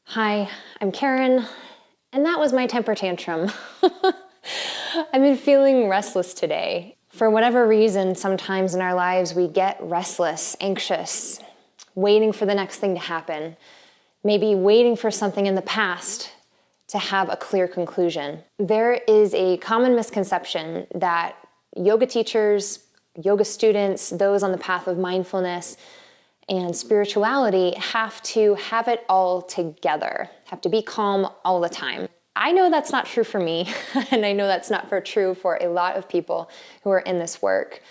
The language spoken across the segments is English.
Hi, I'm Caren, and that was my temper tantrum. I've been feeling restless today. For whatever reason, sometimes in our lives we get restless, anxious, waiting for the next thing to happen, maybe waiting for something in the past to have a clear conclusion. There is a common misconception that yoga teachers, yoga students, those on the path of mindfulness and spirituality have to have it all together, have to be calm all the time. I know that's not true for me, and I know that's not true for a lot of people who are in this work.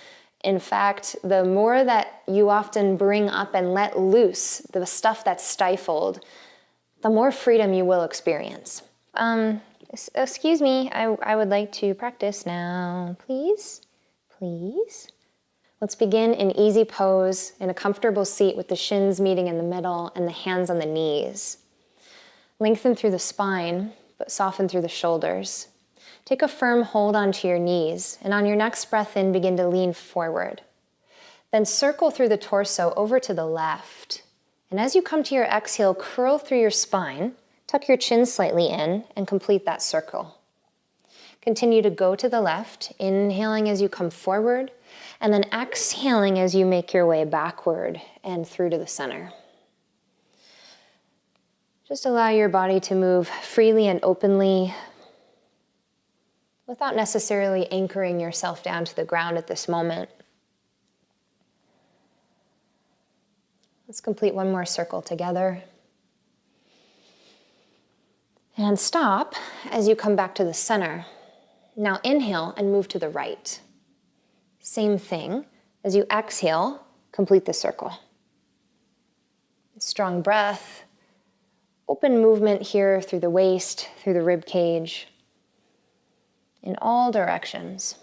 In fact, the more that you often bring up and let loose the stuff that's stifled, the more freedom you will experience. Excuse me, I would like to practice now, please. Please. Let's begin in easy pose in a comfortable seat with the shins meeting in the middle and the hands on the knees. Lengthen through the spine, but soften through the shoulders. Take a firm hold onto your knees, and on your next breath in, begin to lean forward. Then circle through the torso over to the left. And as you come to your exhale, curl through your spine, tuck your chin slightly in, and complete that circle. Continue to go to the left, inhaling as you come forward, and then exhaling as you make your way backward and through to the center. Just allow your body to move freely and openly without necessarily anchoring yourself down to the ground at this moment. Let's complete one more circle together. And stop as you come back to the center. Now inhale and move to the right. Same thing. As you exhale, complete the circle. Strong breath. Open movement here through the waist, through the rib cage, in all directions.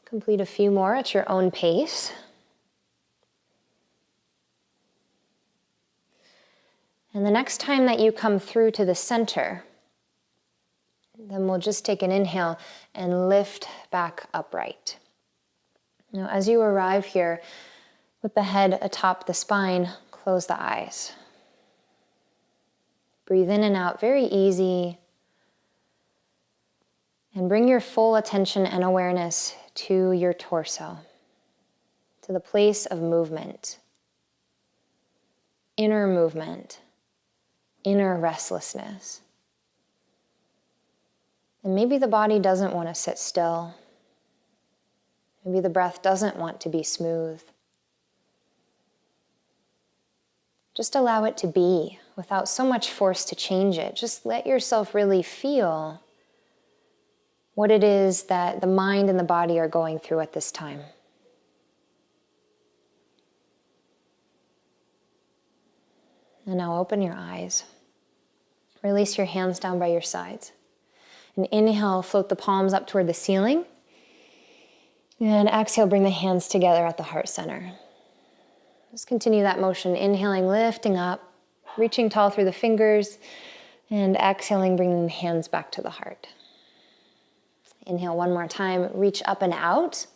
Complete a few more at your own pace. And the next time that you come through to the center, then we'll just take an inhale and lift back upright. Now, as you arrive here with the head atop the spine, close the eyes. Breathe in and out, very easy. And bring your full attention and awareness to your torso, to the place of movement, inner movement, inner restlessness. And maybe the body doesn't want to sit still. Maybe the breath doesn't want to be smooth. Just allow it to be without so much force to change it. Just let yourself really feel what it is that the mind and the body are going through at this time. And now open your eyes. Release your hands down by your sides. And inhale, float the palms up toward the ceiling. And exhale, bring the hands together at the heart center. Just continue that motion, inhaling, lifting up, reaching tall through the fingers, and exhaling, bringing the hands back to the heart. Inhale one more time, reach up and out.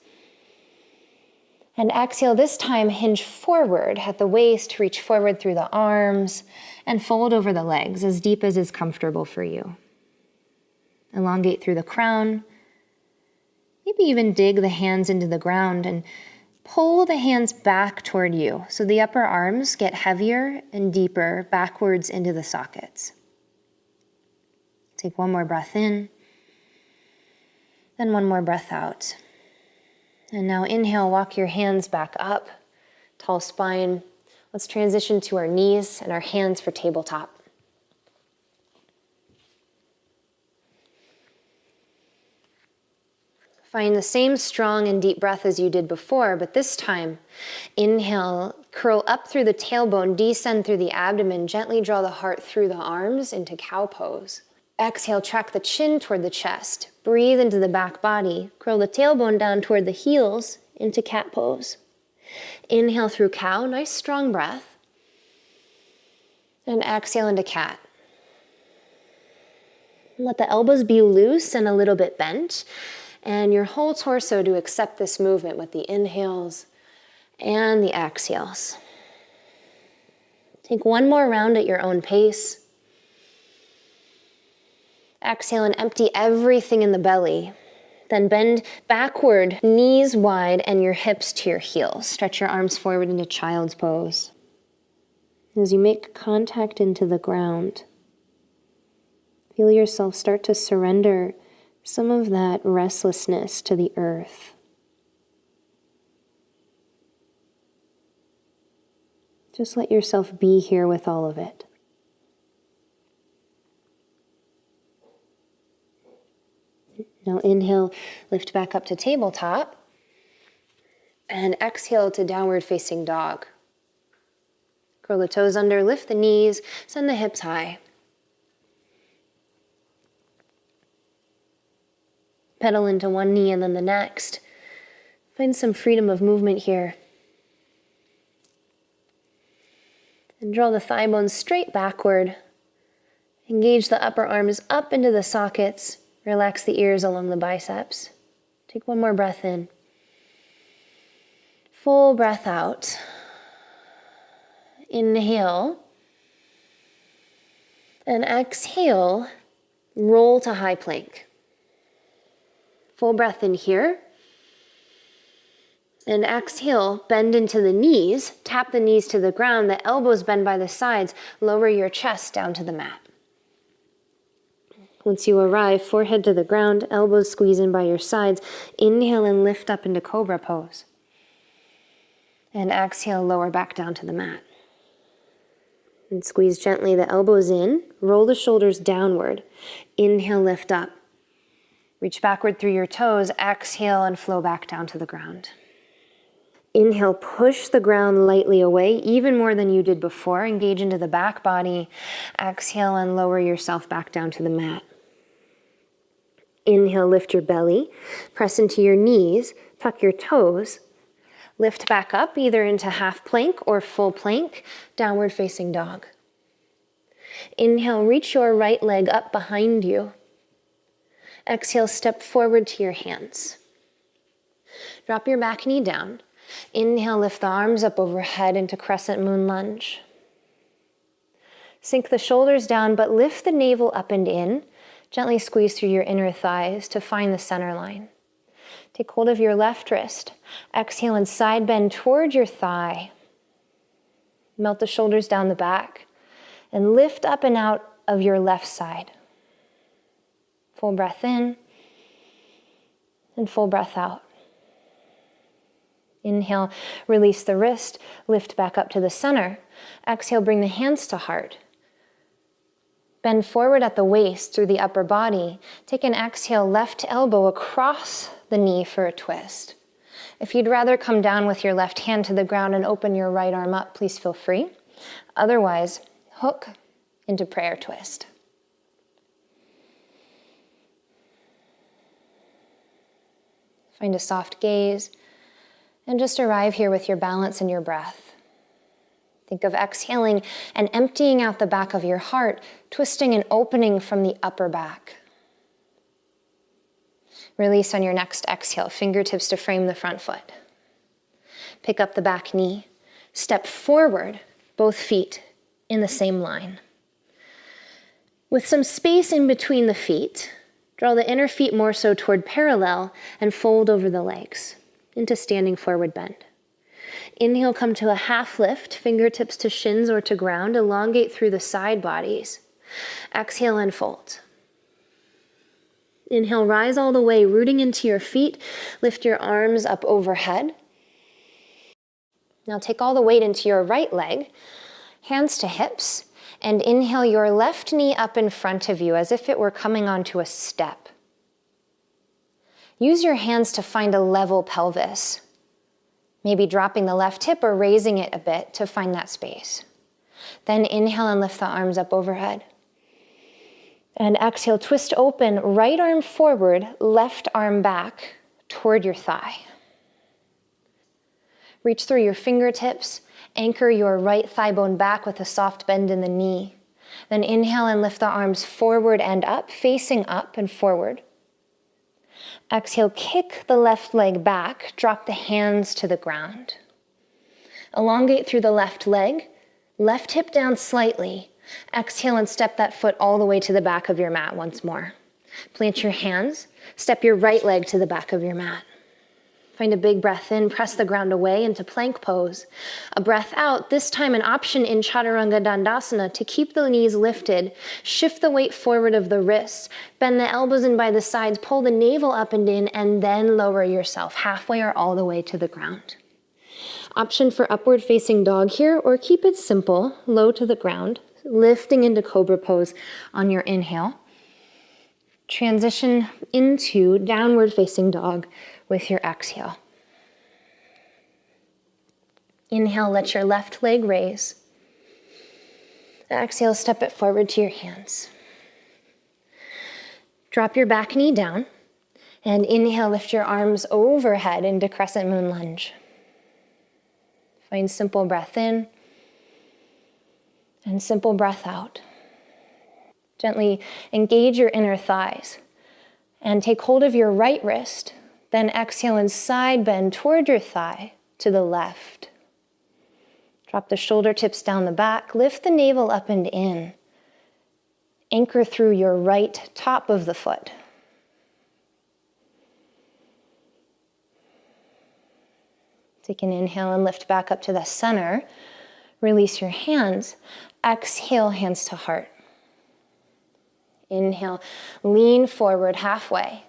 And exhale, this time hinge forward at the waist, reach forward through the arms, and fold over the legs as deep as is comfortable for you. Elongate through the crown. Maybe even dig the hands into the ground and pull the hands back toward you so the upper arms get heavier and deeper backwards into the sockets. Take one more breath in, then one more breath out. And now inhale, walk your hands back up, tall spine. Let's transition to our knees and our hands for tabletop. Find the same strong and deep breath as you did before, but this time, inhale, curl up through the tailbone, descend through the abdomen, gently draw the heart through the arms into cow pose. Exhale, track the chin toward the chest. Breathe into the back body. Curl the tailbone down toward the heels into cat pose. Inhale through cow, nice strong breath. And exhale into cat. Let the elbows be loose and a little bit bent, and your whole torso to accept this movement with the inhales and the exhales. Take one more round at your own pace. Exhale and empty everything in the belly. Then bend backward, knees wide, and your hips to your heels. Stretch your arms forward into child's pose. As you make contact into the ground, feel yourself start to surrender some of that restlessness to the earth. Just let yourself be here with all of it. Now inhale, lift back up to tabletop, and exhale to downward facing dog. Curl the toes under, lift the knees, send the hips high. Pedal into one knee and then the next. Find some freedom of movement here. And draw the thigh bones straight backward. Engage the upper arms up into the sockets. Relax the ears along the biceps. Take one more breath in. Full breath out. Inhale. And exhale, roll to high plank. Full breath in here. And exhale, bend into the knees. Tap the knees to the ground. The elbows bend by the sides. Lower your chest down to the mat. Once you arrive, forehead to the ground, elbows squeeze in by your sides. Inhale and lift up into cobra pose. And exhale, lower back down to the mat. And squeeze gently the elbows in. Roll the shoulders downward. Inhale, lift up. Reach backward through your toes. Exhale and flow back down to the ground. Inhale, push the ground lightly away, even more than you did before. Engage into the back body. Exhale and lower yourself back down to the mat. Inhale, lift your belly. Press into your knees. Tuck your toes. Lift back up, either into half plank or full plank. Downward facing dog. Inhale, reach your right leg up behind you. Exhale, step forward to your hands. Drop your back knee down. Inhale, lift the arms up overhead into crescent moon lunge. Sink the shoulders down, but lift the navel up and in. Gently squeeze through your inner thighs to find the center line. Take hold of your left wrist. Exhale and side bend toward your thigh. Melt the shoulders down the back and lift up and out of your left side. Full breath in and full breath out. Inhale, release the wrist, lift back up to the center. Exhale, bring the hands to heart. Bend forward at the waist through the upper body. Take an exhale, left elbow across the knee for a twist. If you'd rather come down with your left hand to the ground and open your right arm up, please feel free. Otherwise, hook into prayer twist. Find a soft gaze and just arrive here with your balance and your breath. Think of exhaling and emptying out the back of your heart, twisting and opening from the upper back. Release on your next exhale, fingertips to frame the front foot. Pick up the back knee. Step forward, both feet in the same line. With some space in between the feet, draw the inner feet more so toward parallel and fold over the legs into standing forward bend. Inhale, come to a half lift, fingertips to shins or to ground, elongate through the side bodies. Exhale and fold. Inhale, rise all the way, rooting into your feet. Lift your arms up overhead. Now take all the weight into your right leg, hands to hips, and inhale your left knee up in front of you as if it were coming onto a step. Use your hands to find a level pelvis. Maybe dropping the left hip or raising it a bit to find that space. Then inhale and lift the arms up overhead. And exhale, twist open, right arm forward, left arm back toward your thigh. Reach through your fingertips, anchor your right thigh bone back with a soft bend in the knee. Then inhale and lift the arms forward and up, facing up and forward. Exhale, kick the left leg back, drop the hands to the ground. Elongate through the left leg, left hip down slightly. Exhale and step that foot all the way to the back of your mat once more. Plant your hands, step your right leg to the back of your mat. Find a big breath in, press the ground away into plank pose. A breath out, this time an option in Chaturanga Dandasana to keep the knees lifted, shift the weight forward of the wrists, bend the elbows in by the sides, pull the navel up and in, and then lower yourself halfway or all the way to the ground. Option for upward facing dog here, or keep it simple, low to the ground, lifting into cobra pose on your inhale. Transition into downward facing dog with your exhale. Inhale, let your left leg raise. Exhale, step it forward to your hands. Drop your back knee down, and inhale, lift your arms overhead into crescent moon lunge. Find simple breath in and simple breath out. Gently engage your inner thighs and take hold of your right wrist. Then exhale and side bend toward your thigh to the left. Drop the shoulder tips down the back, lift the navel up and in. Anchor through your right top of the foot. Take an inhale and lift back up to the center. Release your hands. Exhale, hands to heart. Inhale, lean forward halfway.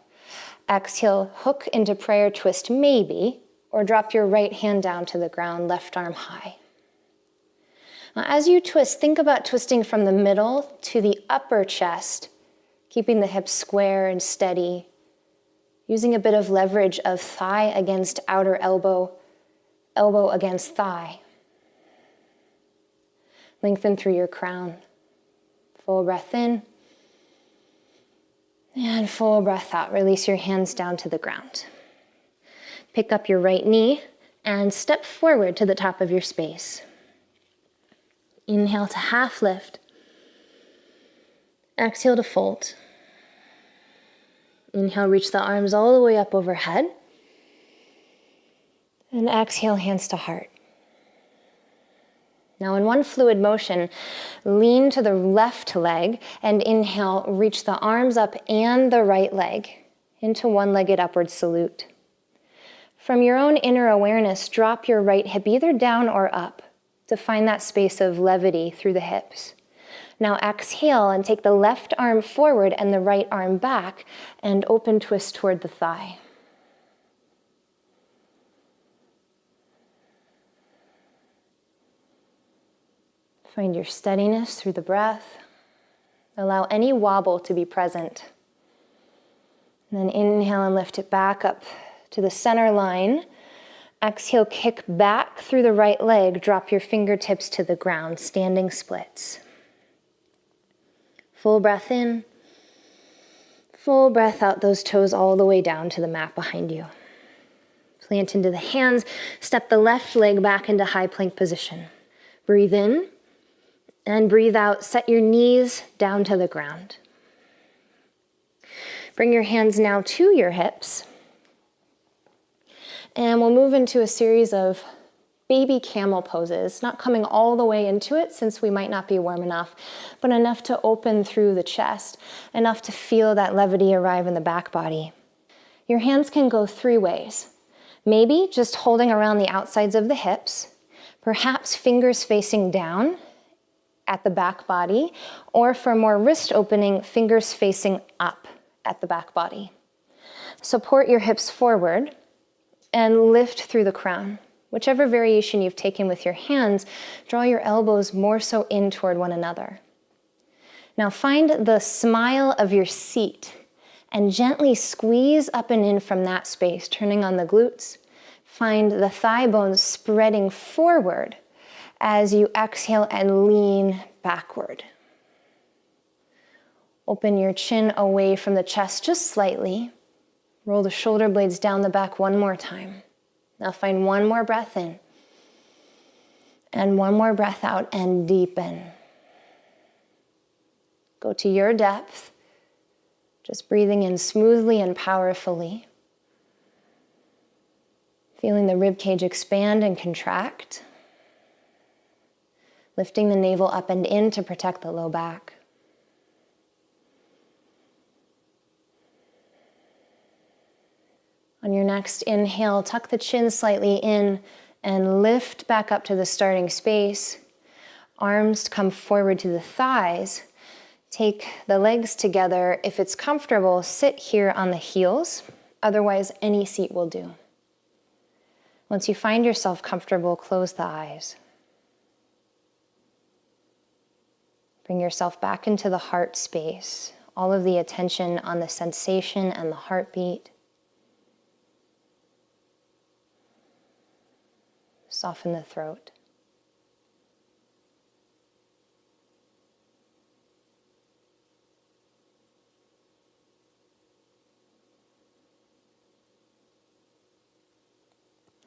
Exhale, hook into prayer twist maybe, or drop your right hand down to the ground, left arm high. Now, as you twist, think about twisting from the middle to the upper chest, keeping the hips square and steady, using a bit of leverage of thigh against outer elbow, elbow against thigh. Lengthen through your crown. Full breath in. And full breath out. Release your hands down to the ground. Pick up your right knee and step forward to the top of your space. Inhale to half lift. Exhale to fold. Inhale, reach the arms all the way up overhead. And exhale, hands to heart. Now in one fluid motion, lean to the left leg and inhale, reach the arms up and the right leg into one-legged upward salute. From your own inner awareness, drop your right hip either down or up to find that space of levity through the hips. Now exhale and take the left arm forward and the right arm back and open twist toward the thigh. Find your steadiness through the breath. Allow any wobble to be present. And then inhale and lift it back up to the center line. Exhale, kick back through the right leg. Drop your fingertips to the ground, standing splits. Full breath in. Full breath out, those toes all the way down to the mat behind you. Plant into the hands. Step the left leg back into high plank position. Breathe in. And breathe out, set your knees down to the ground. Bring your hands now to your hips. And we'll move into a series of baby camel poses, not coming all the way into it since we might not be warm enough, but enough to open through the chest, enough to feel that levity arrive in the back body. Your hands can go three ways. Maybe just holding around the outsides of the hips, perhaps fingers facing down at the back body, or for more wrist opening, fingers facing up at the back body. Support your hips forward and lift through the crown. Whichever variation you've taken with your hands, draw your elbows more so in toward one another. Now find the smile of your seat and gently squeeze up and in from that space, turning on the glutes. Find the thigh bones spreading forward as you exhale and lean backward. Open your chin away from the chest just slightly. Roll the shoulder blades down the back one more time. Now find one more breath in. And one more breath out and deepen. Go to your depth, just breathing in smoothly and powerfully. Feeling the ribcage expand and contract. Lifting the navel up and in to protect the low back. On your next inhale, tuck the chin slightly in and lift back up to the starting space. Arms come forward to the thighs. Take the legs together. If it's comfortable, sit here on the heels. Otherwise, any seat will do. Once you find yourself comfortable, close the eyes. Bring yourself back into the heart space. All of the attention on the sensation and the heartbeat. Soften the throat.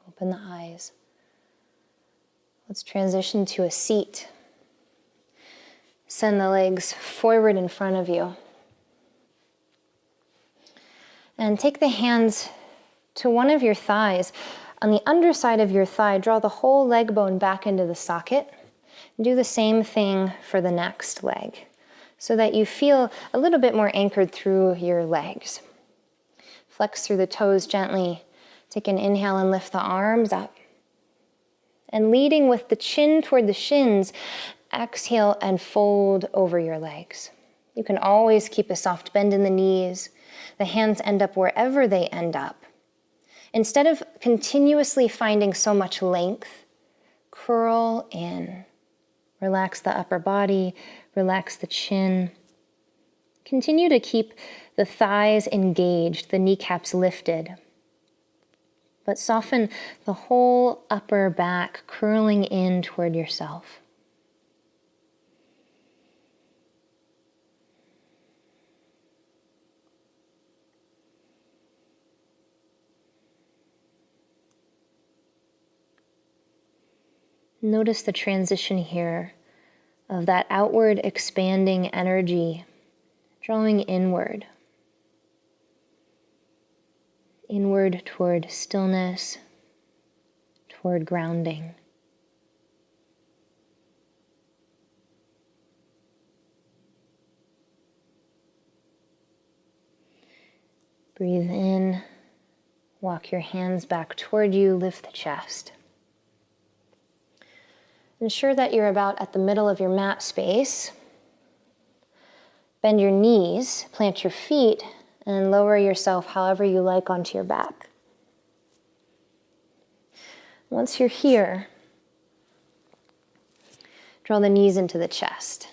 Open the eyes. Let's transition to a seat. Send the legs forward in front of you. And take the hands to one of your thighs. On the underside of your thigh, draw the whole leg bone back into the socket. And do the same thing for the next leg, so that you feel a little bit more anchored through your legs. Flex through the toes gently. Take an inhale and lift the arms up. And leading with the chin toward the shins, exhale and fold over your legs. You can always keep a soft bend in the knees. The hands end up wherever they end up. Instead of continuously finding so much length, curl in. Relax the upper body, relax the chin. Continue to keep the thighs engaged, the kneecaps lifted. But soften the whole upper back, curling in toward yourself. Notice the transition here of that outward expanding energy, drawing inward. Inward toward stillness, toward grounding. Breathe in, walk your hands back toward you, lift the chest. Ensure that you're about at the middle of your mat space. Bend your knees, plant your feet, and lower yourself however you like onto your back. Once you're here, draw the knees into the chest.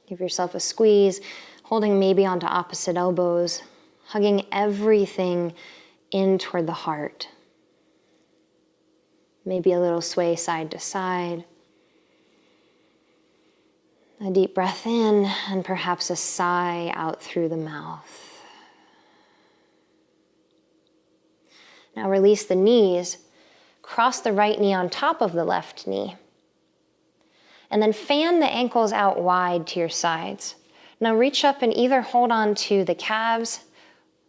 Give yourself a squeeze, holding maybe onto opposite elbows, hugging everything in toward the heart. Maybe a little sway side to side. A deep breath in and perhaps a sigh out through the mouth. Now release the knees, cross the right knee on top of the left knee, and then fan the ankles out wide to your sides. Now reach up and either hold on to the calves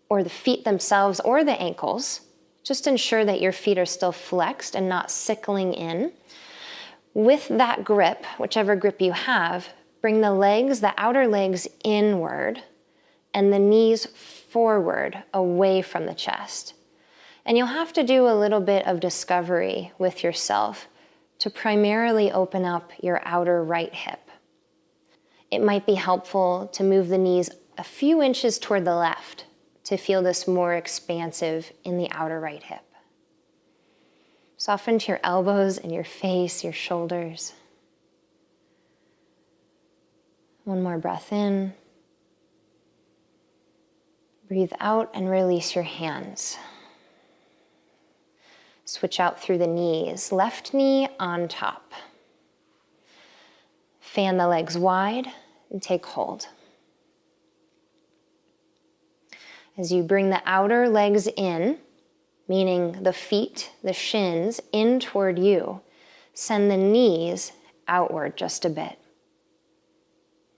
or the feet themselves or the ankles. Just ensure that your feet are still flexed and not sickling in. With that grip, whichever grip you have, bring the legs, the outer legs inward and the knees forward away from the chest. And you'll have to do a little bit of discovery with yourself to primarily open up your outer right hip. It might be helpful to move the knees a few inches toward the left to feel this more expansive in the outer right hip. Soften to your elbows and your face, your shoulders. One more breath in. Breathe out and release your hands. Switch out through the knees. Left knee on top. Fan the legs wide and take hold. As you bring the outer legs in, meaning the feet, the shins, in toward you, send the knees outward just a bit.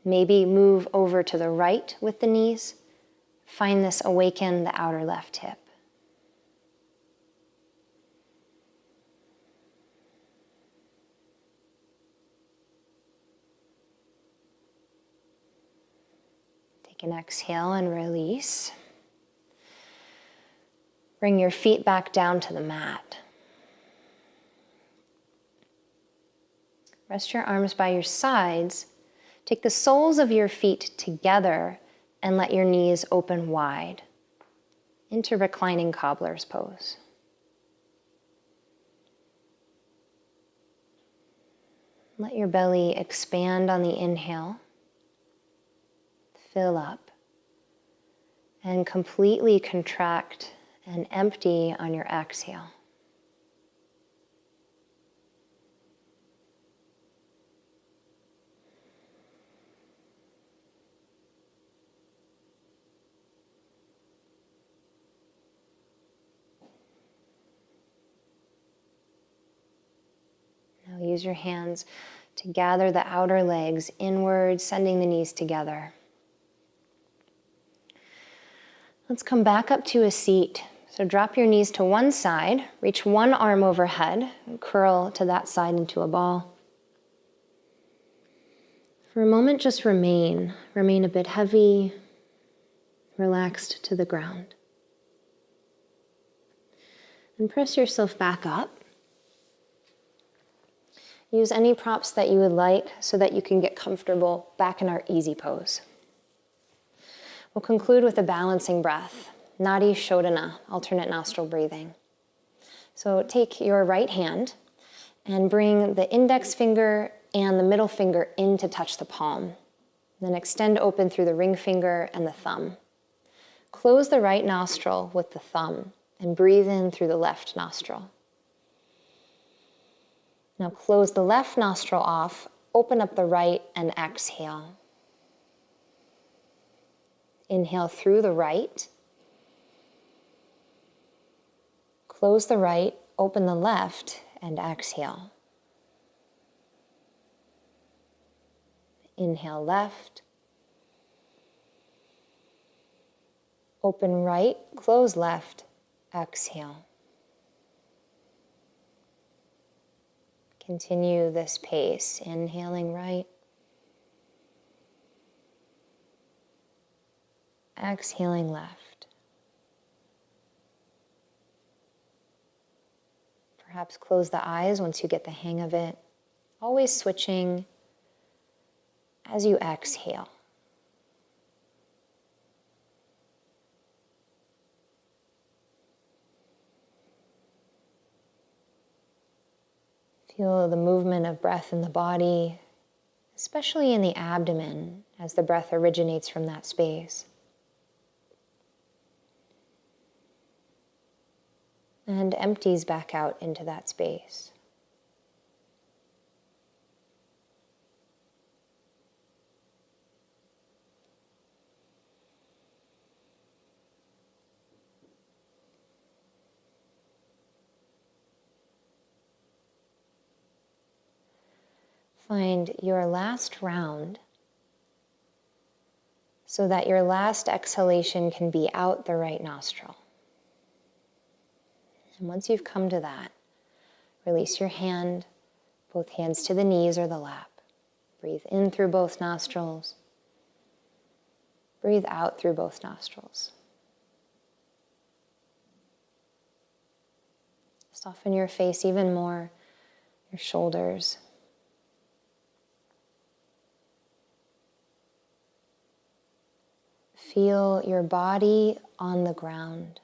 Maybe move over to the right with the knees. Find this awaken the outer left hip. Take an exhale and release. Bring your feet back down to the mat. Rest your arms by your sides. Take the soles of your feet together and let your knees open wide into reclining cobbler's pose. Let your belly expand on the inhale, fill up, and completely contract and empty on your exhale. Now use your hands to gather the outer legs inward, sending the knees together. Let's come back up to a seat. So drop your knees to one side, reach one arm overhead, and curl to that side into a ball. For a moment, just remain a bit heavy, relaxed to the ground. And press yourself back up. Use any props that you would like so that you can get comfortable back in our easy pose. We'll conclude with a balancing breath, Nadi Shodhana, alternate nostril breathing. So take your right hand and bring the index finger and the middle finger in to touch the palm. Then extend open through the ring finger and the thumb. Close the right nostril with the thumb and breathe in through the left nostril. Now close the left nostril off, open up the right and exhale. Inhale through the right. Close the right, open the left, and exhale. Inhale left. Open right, close left, exhale. Continue this pace, inhaling right. Exhaling left. Perhaps close the eyes once you get the hang of it. Always switching as you exhale. Feel the movement of breath in the body, especially in the abdomen, as the breath originates from that space. And empties back out into that space. Find your last round so that your last exhalation can be out the right nostril. And once you've come to that, release your hand, both hands to the knees or the lap. Breathe in through both nostrils. Breathe out through both nostrils. Soften your face even more, your shoulders. Feel your body on the ground.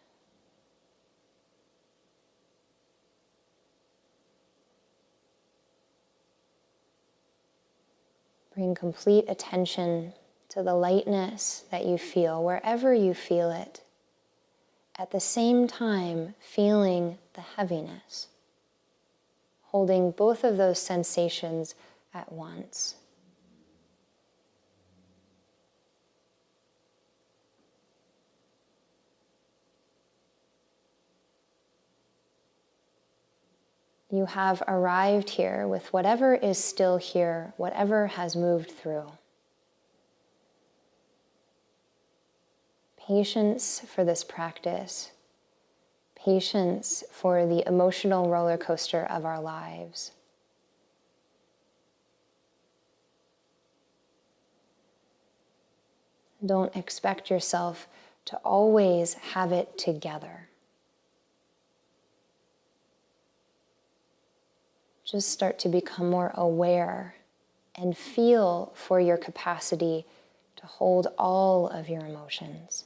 Bring complete attention to the lightness that you feel wherever you feel it. At the same time, feeling the heaviness. Holding both of those sensations at once. You have arrived here with whatever is still here, whatever has moved through. Patience for this practice. Patience for the emotional roller coaster of our lives. Don't expect yourself to always have it together. Just start to become more aware and feel for your capacity to hold all of your emotions.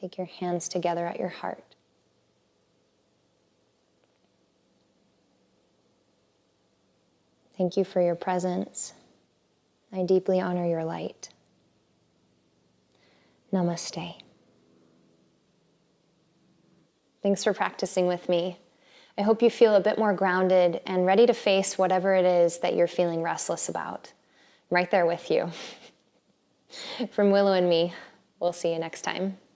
Take your hands together at your heart. Thank you for your presence. I deeply honor your light. Namaste. Thanks for practicing with me. I hope you feel a bit more grounded and ready to face whatever it is that you're feeling restless about. I'm right there with you. From Willow and me, we'll see you next time.